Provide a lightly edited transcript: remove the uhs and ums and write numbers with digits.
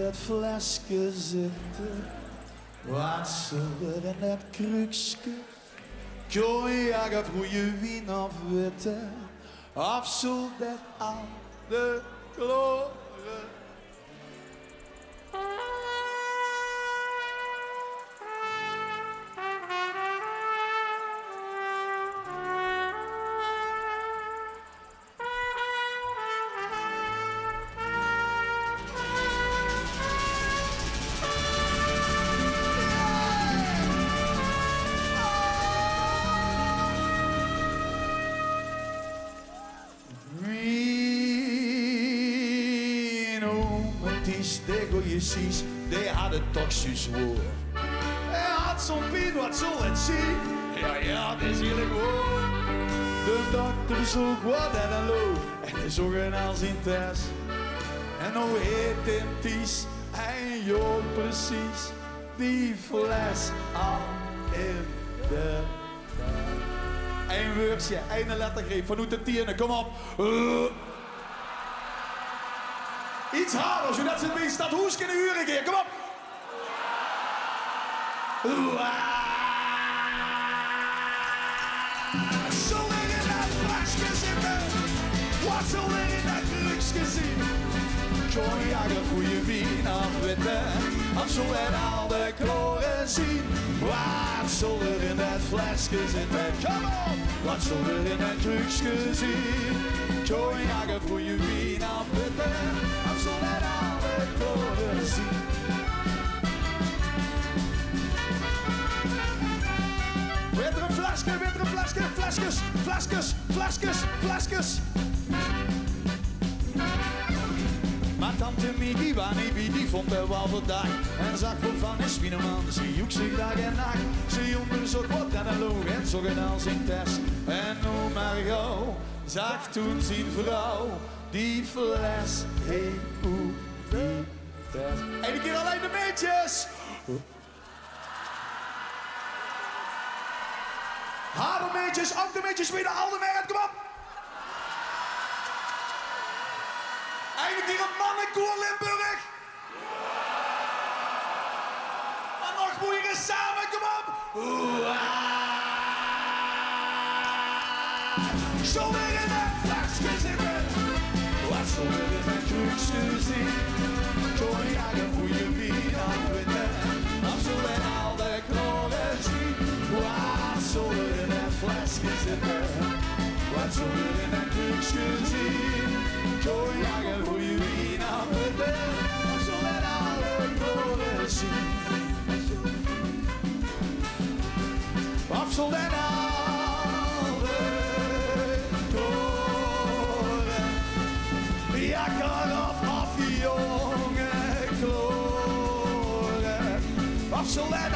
dat flesje zitten. Wat zullen in dat krukske? Cognac of goede wien of witte? Of zo dat oude kloren? Die had het toch zwoer. Hij had zo'n piet, wat zal het zien? Ja, dat is heel gewoon. De dokter zoekt wat en een loof. En de zoeken als in test. En nou heet hem Ties. En joh, precies. Die fles al in de... Eén woordje, één lettergreep vanuit de tienen, kom op. Iets harder, zodat ze het meest dat hoes kunnen huren een keer. Kom op! Zal er in dat flesje zitten? Wat zal er in dat krukje zien? Cognac of goede wien of witte? Of zal er al de kleuren zien? Wat zal er in dat flesje zitten? Kom op! Wat zal er in dat krukje zien? Cognac of goede wien of witte? Zodat alle kleuren zien. Weer een flesje, flesjes. Maar tante Miki, die vond het wel verdacht. En zag voor van een spineman, ze joeg zich dag en nacht. Ze onderzocht wat en een loog en zocht het als in test. En noem maar gauw, zag toen zijn vrouw. Die fles heet hoe die fles. Eén keer alleen de meetjes. Harde meetjes, ook de meetjes weer de oude merk, kom op. Eén keer een mannenkoor Limburg. En nog moeier samen, kom op. Zo weer in het flesje zitten. Wat zal er in mijn krukje zien? Cognac en goede wien of witte? Of zullen al de kleuren zien? Wat zal er in het flesje zitten? Wat zal er in mijn krukje zien? Cognac en goede wien of witte? Of zullen al de kleuren zien? Of zullen al de kleuren? Jakker of jonge kloren, of zullen